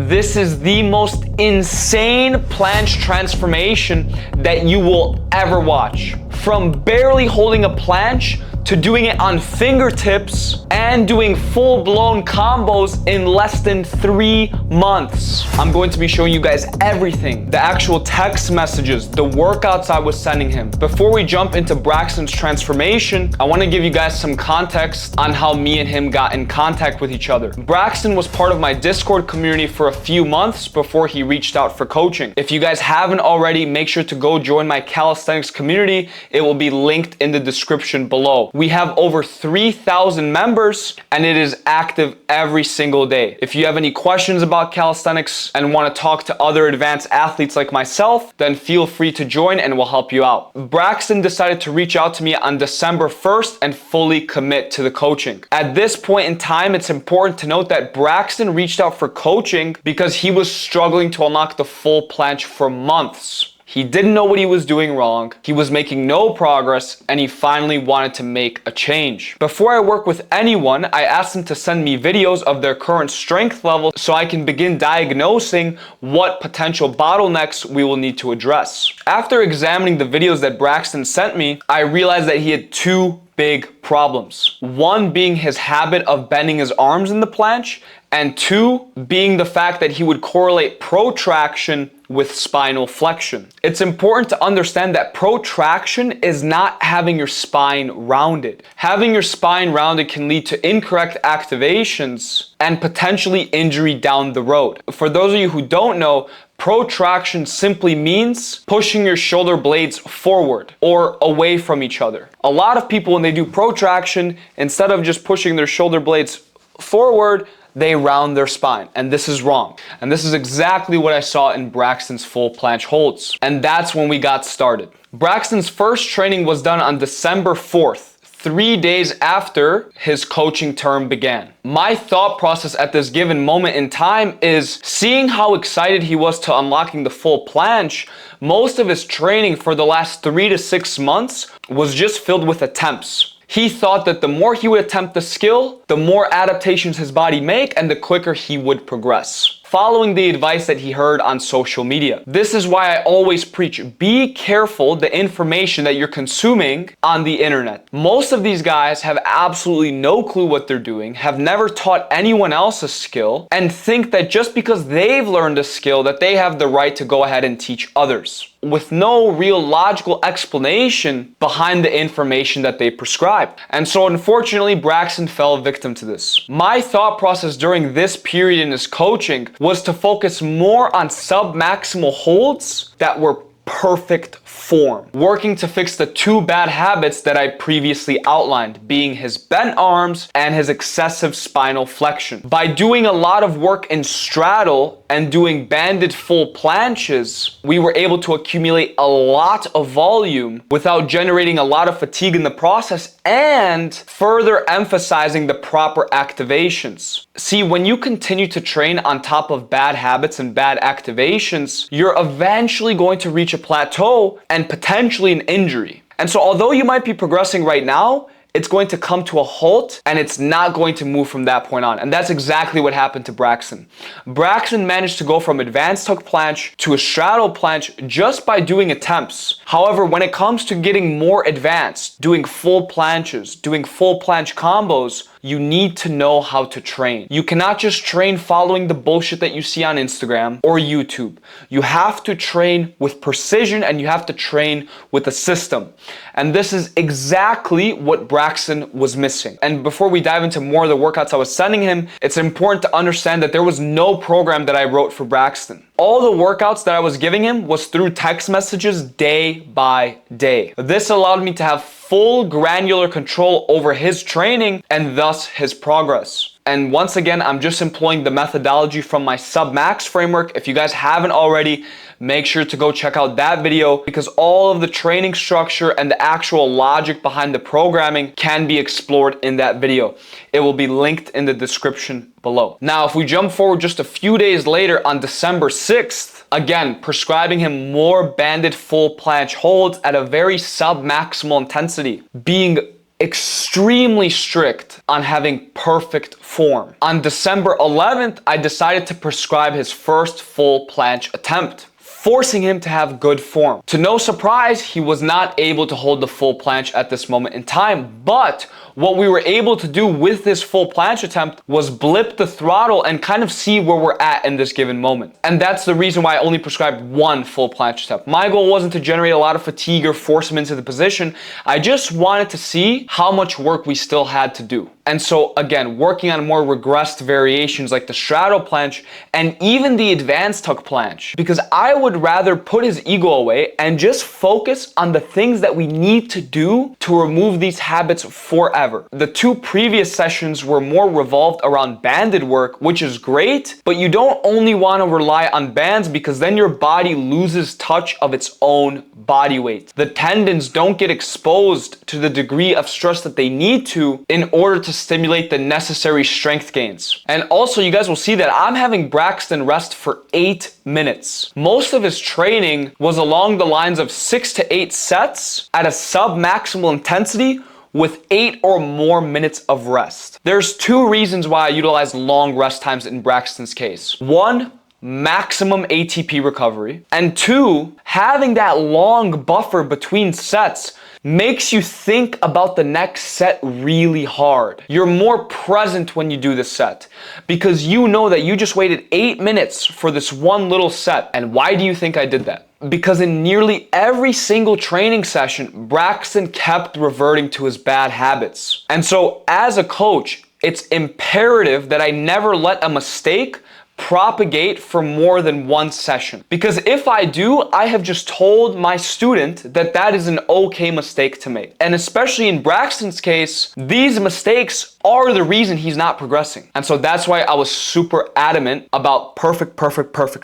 This is the most insane planche transformation that you will ever watch. From barely holding a planche to doing it on fingertips and doing full-blown combos in less than 3 months. I'm going to be showing you guys everything, the actual text messages, the workouts I was sending him. Before we jump into Braxton's transformation, I want to give you guys some context on how me and him got in contact with each other. Braxton was part of my Discord community for a few months before he reached out for coaching. If you guys haven't already, make sure to go join my calisthenics community. It will be linked in the description below. We have over 3,000 members and it is active every single day. If you have any questions about calisthenics and want to talk to other advanced athletes like myself, then feel free to join and we'll help you out. Braxton decided to reach out to me on December 1st and fully commit to the coaching. At this point in time, it's important to note that Braxton reached out for coaching because he was struggling to unlock the full planche for months. He didn't know what he was doing wrong, he was making no progress, and he finally wanted to make a change. Before I work with anyone, I asked them to send me videos of their current strength level so I can begin diagnosing what potential bottlenecks we will need to address. After examining the videos that Braxton sent me, I realized that he had 2 big problems. One being his habit of bending his arms in the planche, and 2 being the fact that he would correlate protraction with spinal flexion. It's important to understand that protraction is not having your spine rounded. Having your spine rounded can lead to incorrect activations and potentially injury down the road. For those of you who don't know, protraction simply means pushing your shoulder blades forward or away from each other. A lot of people, when they do protraction, instead of just pushing their shoulder blades forward, they round their spine, and this is wrong. And this is exactly what I saw in Braxton's full planche holds. And that's when we got started. Braxton's first training was done on December 4th, 3 days after his coaching term began. My thought process at this given moment in time is seeing how excited he was to unlocking the full planche. Most of his training for the last 3 to 6 months was just filled with attempts. He thought that the more he would attempt the skill, the more adaptations his body make and the quicker he would progress, following the advice that he heard on social media. This is why I always preach, be careful the information that you're consuming on the internet. Most of these guys have absolutely no clue what they're doing, have never taught anyone else a skill, and think that just because they've learned a skill that they have the right to go ahead and teach others, with no real logical explanation behind the information that they prescribe. And so unfortunately, Braxton fell victim to this. My thought process during this period in his coaching was to focus more on sub-maximal holds that were perfect form, working to fix the 2 bad habits that I previously outlined, being his bent arms and his excessive spinal flexion. By doing a lot of work in straddle and doing banded full planches, we were able to accumulate a lot of volume without generating a lot of fatigue in the process and further emphasizing the proper activations. See, when you continue to train on top of bad habits and bad activations, you're eventually going to reach a plateau and potentially an injury. And so although you might be progressing right now, it's going to come to a halt and it's not going to move from that point on. And that's exactly what happened to Braxton. Braxton managed to go from advanced hook planche to a straddle planche just by doing attempts. However, when it comes to getting more advanced, doing full planches, doing full planche combos, you need to know how to train. You cannot just train following the bullshit that you see on Instagram or YouTube. You have to train with precision and you have to train with a system. And this is exactly what Braxton was missing. And before we dive into more of the workouts I was sending him, it's important to understand that there was no program that I wrote for Braxton. All the workouts that I was giving him was through text messages day by day. This allowed me to have full granular control over his training and thus his progress. And once again, I'm just employing the methodology from my sub-max framework. If you guys haven't already, make sure to go check out that video because all of the training structure and the actual logic behind the programming can be explored in that video. It will be linked in the description below. Now, if we jump forward just a few days later on December 6th, again, prescribing him more banded full planche holds at a very sub-maximal intensity, being extremely strict on having perfect form. On December 11th, I decided to prescribe his first full planche attempt, forcing him to have good form. To no surprise, he was not able to hold the full planche at this moment in time, but what we were able to do with this full planche attempt was blip the throttle and kind of see where we're at in this given moment. And that's the reason why I only prescribed one full planche attempt. My goal wasn't to generate a lot of fatigue or force him into the position. I just wanted to see how much work we still had to do. And so again, working on more regressed variations like the straddle planche and even the advanced tuck planche, because I would rather put his ego away and just focus on the things that we need to do to remove these habits forever. The two previous sessions were more revolved around banded work, which is great, but you don't only want to rely on bands because then your body loses touch of its own body weight. The tendons don't get exposed to the degree of stress that they need to in order to stimulate the necessary strength gains. And also, you guys will see that I'm having Braxton rest for 8 minutes. Most of his training was along the lines of 6 to 8 sets at a sub-maximal intensity with 8 or more minutes of rest. There's two reasons why I utilize long rest times in Braxton's case. One, maximum ATP recovery. And two, having that long buffer between sets makes you think about the next set really hard. You're more present when you do this set because you know that you just waited 8 minutes for this one little set. And why do you think I did that? Because in nearly every single training session, Braxton kept reverting to his bad habits. And so as a coach, it's imperative that I never let a mistake propagate for more than one session. Because if I do, I have just told my student that that is an okay mistake to make. And especially in Braxton's case, these mistakes are the reason he's not progressing. And so that's why I was super adamant about perfect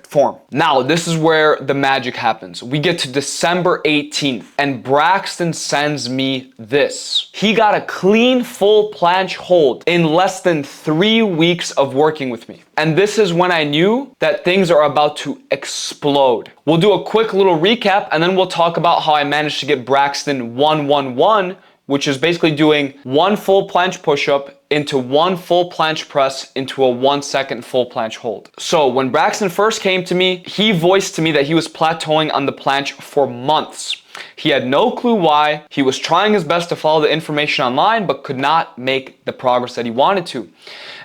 form. Now, this is where the magic happens. We get to December 18th and Braxton sends me this. He got a clean full planche hold in less than 3 weeks of working with me. And this is when I knew that things are about to explode. We'll do a quick little recap and then we'll talk about how I managed to get Braxton 1-1-1, which is basically doing one full planche push-up into one full planche press into a 1 second full planche hold. So when Braxton first came to me, he voiced to me that he was plateauing on the planche for months. He had no clue why. He was trying his best to follow the information online, but could not make the progress that he wanted to.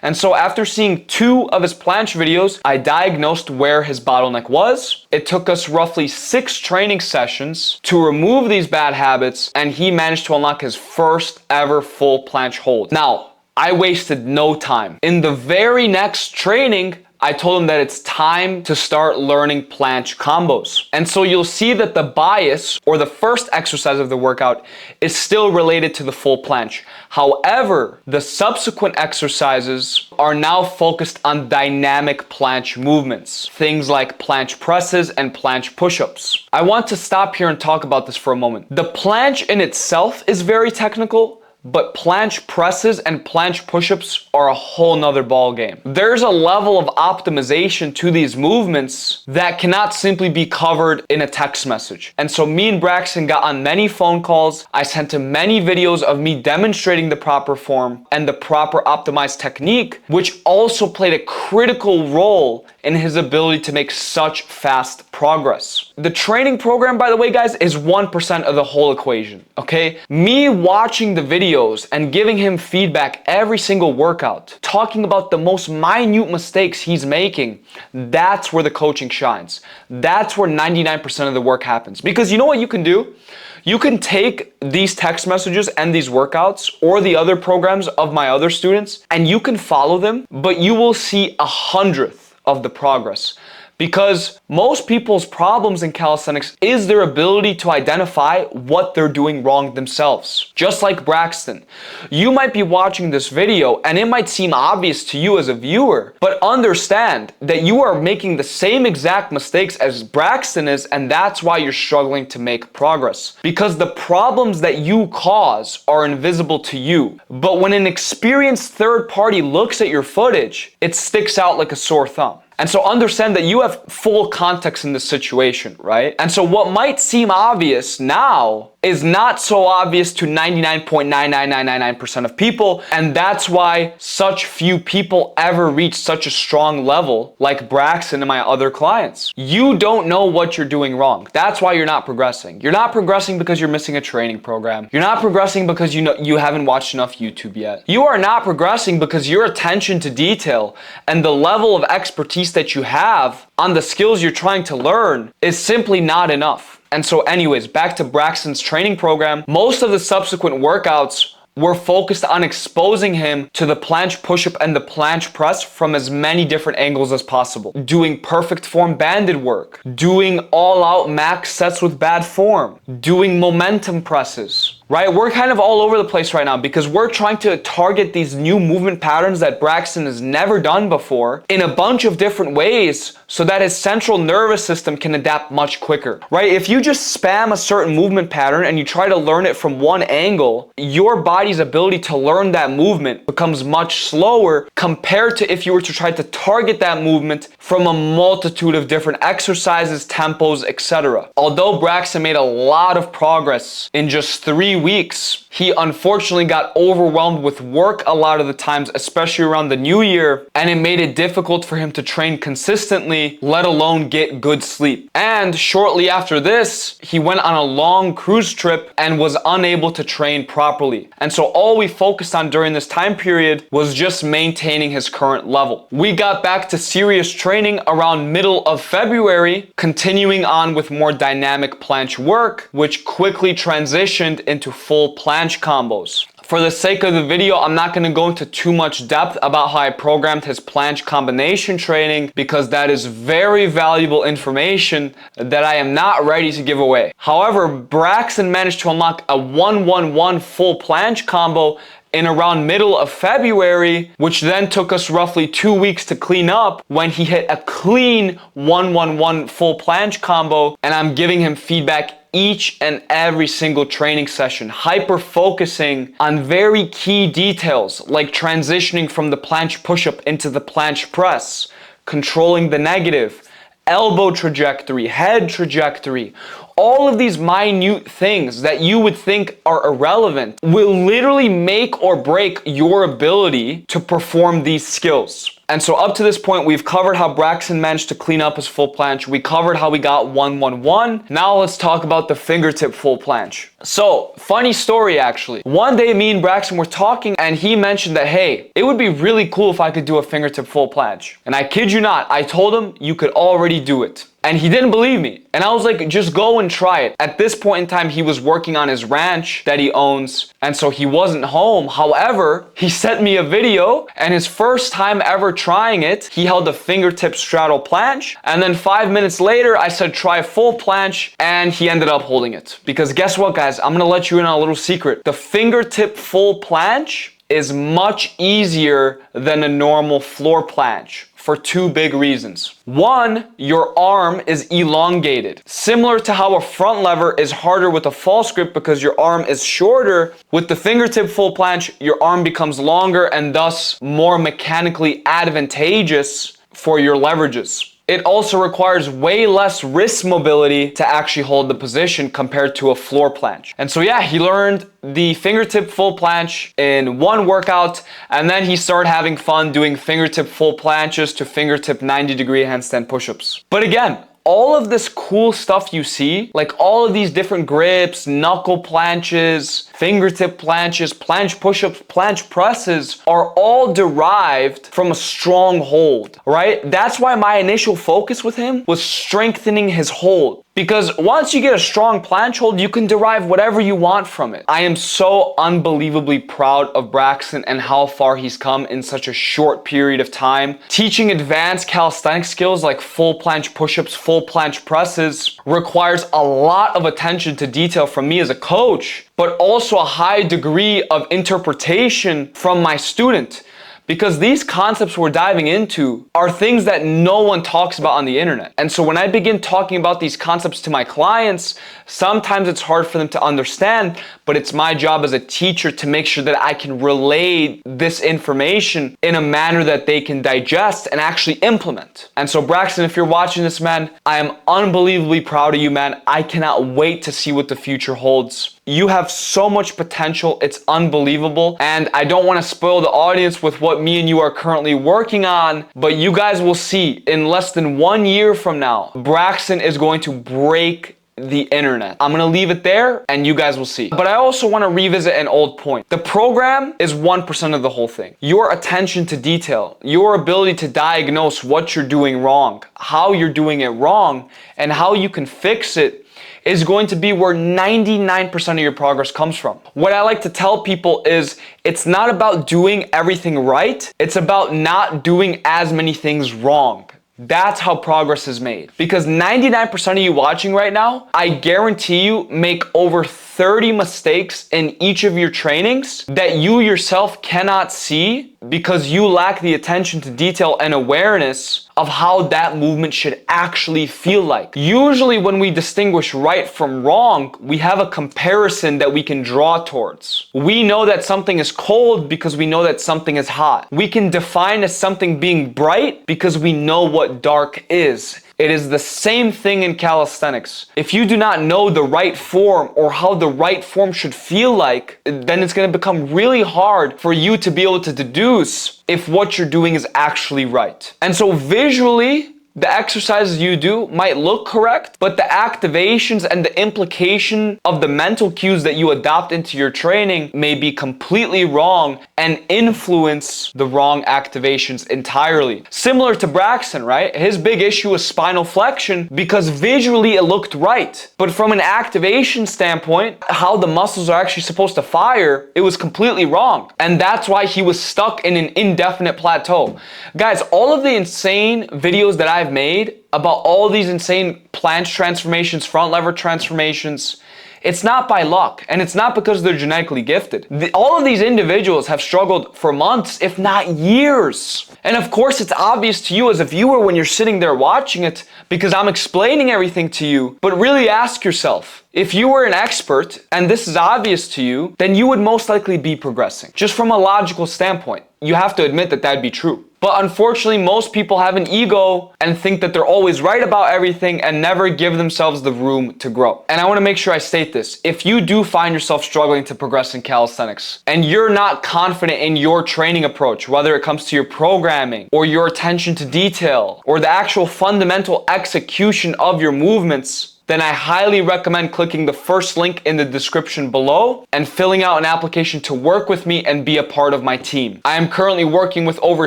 And so after seeing 2 of his planche videos, I diagnosed where his bottleneck was. It took us roughly 6 training sessions to remove these bad habits, and he managed to unlock his first ever full planche hold. Now, I wasted no time. In the very next training, I told him that it's time to start learning planche combos. And so you'll see that the bias, or the first exercise of the workout, is still related to the full planche. However, the subsequent exercises are now focused on dynamic planche movements, things like planche presses and planche push-ups. I want to stop here and talk about this for a moment. The planche in itself is very technical, but planche presses and planche push-ups are a whole nother ball game. There's a level of optimization to these movements that cannot simply be covered in a text message. And so me and Braxton got on many phone calls. I sent him many videos of me demonstrating the proper form and the proper optimized technique, which also played a critical role in his ability to make such fast progress. The training program, by the way, guys, is 1% of the whole equation, okay? Me watching the videos and giving him feedback every single workout, talking about the most minute mistakes he's making, that's where the coaching shines. That's where 99% of the work happens. Because you know what you can do? You can take these text messages and these workouts or the other programs of my other students and you can follow them, but you will see 100th of the progress. Because most people's problems in calisthenics is their ability to identify what they're doing wrong themselves. Just like Braxton. You might be watching this video and it might seem obvious to you as a viewer, but understand that you are making the same exact mistakes as Braxton is, and that's why you're struggling to make progress. Because the problems that you cause are invisible to you. But when an experienced third party looks at your footage, it sticks out like a sore thumb. And so understand that you have full context in this situation, right? And so what might seem obvious now is not so obvious to 99.99999% of people. And that's why such few people ever reach such a strong level like Braxton and my other clients. You don't know what you're doing wrong. That's why you're not progressing. You're not progressing because you're missing a training program. You're not progressing because you haven't watched enough YouTube yet. You are not progressing because your attention to detail and the level of expertise that you have on the skills you're trying to learn is simply not enough. And so anyways, back to Braxton's training program, most of the subsequent workouts were focused on exposing him to the planche push-up and the planche press from as many different angles as possible. Doing perfect form banded work, doing all-out max sets with bad form, doing momentum presses, right? We're kind of all over the place right now because we're trying to target these new movement patterns that Braxton has never done before in a bunch of different ways so that his central nervous system can adapt much quicker, right? If you just spam a certain movement pattern and you try to learn it from one angle, your body's ability to learn that movement becomes much slower compared to if you were to try to target that movement from a multitude of different exercises, tempos, etc. Although Braxton made a lot of progress in just 3 weeks, he unfortunately got overwhelmed with work a lot of the times, especially around the new year, and it made it difficult for him to train consistently, let alone get good sleep. And shortly after this, he went on a long cruise trip and was unable to train properly. And so all we focused on during this time period was just maintaining his current level. We got back to serious training around middle of February, continuing on with more dynamic planche work, which quickly transitioned into full planche combos. For the sake of the video, I'm not going to go into too much depth about how I programmed his planche combination training because that is very valuable information that I am not ready to give away. However, Braxton managed to unlock a 1-1-1 full planche combo in around middle of February, which then took us roughly 2 weeks to clean up when he hit a clean 1-1-1 full planche combo, and I'm giving him feedback each and every single training session, hyper focusing on very key details like transitioning from the planche push-up into the planche press, controlling the negative, elbow trajectory, head trajectory. All of these minute things that you would think are irrelevant will literally make or break your ability to perform these skills. And so up to this point, we've covered how Braxton managed to clean up his full planche. We covered how we got 1-1-1. Now let's talk about the fingertip full planche. So, funny story actually. One day me and Braxton were talking and he mentioned that, hey, it would be really cool if I could do a fingertip full planche. And I kid you not, I told him you could already do it. And he didn't believe me. And I was like, just go and try it. At this point in time, he was working on his ranch that he owns, and so he wasn't home. However, he sent me a video, and his first time ever trying it, he held a fingertip straddle planche, and then 5 minutes later, I said, try full planche, and he ended up holding it. Because guess what, guys? I'm gonna let you in on a little secret. The fingertip full planche is much easier than a normal floor planche for 2 big reasons. One, your arm is elongated. Similar to how a front lever is harder with a false grip because your arm is shorter, with the fingertip full planche, your arm becomes longer and thus more mechanically advantageous for your leverages. It also requires way less wrist mobility to actually hold the position compared to a floor planche. And so yeah, he learned the fingertip full planche in 1 workout, and then he started having fun doing fingertip full planches to fingertip 90-degree handstand push-ups. But again, all of this cool stuff you see, like all of these different grips, knuckle planches, fingertip planches, planche push-ups, planche presses, are all derived from a strong hold, right? That's why my initial focus with him was strengthening his hold. Because once you get a strong planche hold, you can derive whatever you want from it. I am so unbelievably proud of Braxton and how far he's come in such a short period of time. Teaching advanced calisthenics skills like full planche push-ups, full planche presses requires a lot of attention to detail from me as a coach, but also a high degree of interpretation from my student. because these concepts we're diving into are things that no one talks about on the internet. And so when I begin talking about these concepts to my clients, sometimes it's hard for them to understand, but it's my job as a teacher to make sure that I can relay this information in a manner that they can digest and actually implement. And so Braxton, if you're watching this, man, I am unbelievably proud of you, man. I cannot wait to see what the future holds. You have so much potential. It's unbelievable. And I don't want to spoil the audience with what me and you are currently working on, but you guys will see in less than 1 year from now, Braxton is going to break the internet. I'm gonna leave it there and you guys will see. But I also want to revisit an old point. The program is 1% of the whole thing. Your attention to detail, your ability to diagnose what you're doing wrong, how you're doing it wrong, and how you can fix it is going to be where 99% of your progress comes from. What I like to tell people is it's not about doing everything right. It's about not doing as many things wrong. That's how progress is made. Because 99% of you watching right now, I guarantee you make over 30 mistakes in each of your trainings that you yourself cannot see because you lack the attention to detail and awareness of how that movement should actually feel like. Usually when we distinguish right from wrong, we have a comparison that we can draw towards. We know that something is cold because we know that something is hot. We can define as something being bright because we know what dark is. It is the same thing in calisthenics. If you do not know the right form or how the right form should feel like, then it's going to become really hard for you to be able to deduce if what you're doing is actually right. And so visually, the exercises you do might look correct, but the activations and the implication of the mental cues that you adopt into your training may be completely wrong and influence the wrong activations entirely. Similar to Braxton, right? His big issue was spinal flexion because visually it looked right. But from an activation standpoint, how the muscles are actually supposed to fire, it was completely wrong. And that's why he was stuck in an indefinite plateau. Guys, all of the insane videos that I've made about all these insane planche transformations, front lever transformations, it's not by luck, and it's not because they're genetically gifted. All of these individuals have struggled for months, if not years. And of course, it's obvious to you as a viewer when you're sitting there watching it because I'm explaining everything to you. But really ask yourself, if you were an expert and this is obvious to you, then you would most likely be progressing. Just from a logical standpoint, you have to admit that that'd be true. But unfortunately, most people have an ego and think that they're always right about everything and never give themselves the room to grow. And I want to make sure I state this. If you do find yourself struggling to progress in calisthenics and you're not confident in your training approach, whether it comes to your programming or your attention to detail or the actual fundamental execution of your movements, then I highly recommend clicking the first link in the description below and filling out an application to work with me and be a part of my team. I am currently working with over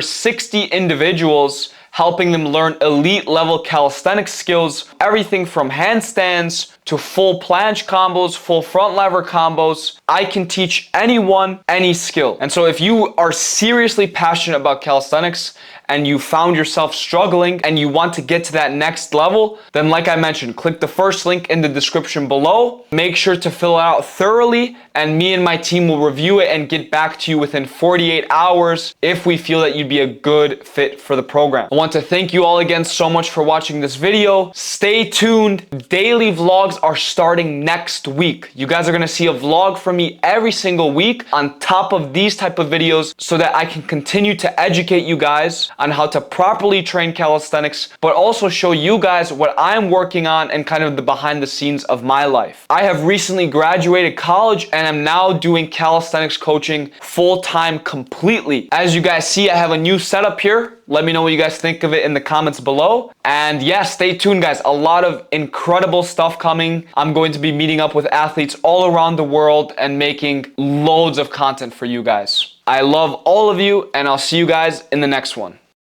60 individuals, helping them learn elite level calisthenics skills, everything from handstands to full planche combos, full front lever combos. I can teach anyone any skill. And so if you are seriously passionate about calisthenics and you found yourself struggling and you want to get to that next level, then like I mentioned, click the first link in the description below. Make sure to fill it out thoroughly and me and my team will review it and get back to you within 48 hours if we feel that you'd be a good fit for the program. I want to thank you all again so much for watching this video. Stay tuned. Daily vlogs are starting next week. You guys are gonna see a vlog from me every single week on top of these type of videos so that I can continue to educate you guys on how to properly train calisthenics, but also show you guys what I'm working on and kind of the behind the scenes of my life. I have recently graduated college and I'm now doing calisthenics coaching full-time completely. As you guys see, I have a new setup here. Let me know what you guys think of it in the comments below. And yeah, stay tuned guys. A lot of incredible stuff coming. I'm going to be meeting up with athletes all around the world and making loads of content for you guys. I love all of you and I'll see you guys in the next one.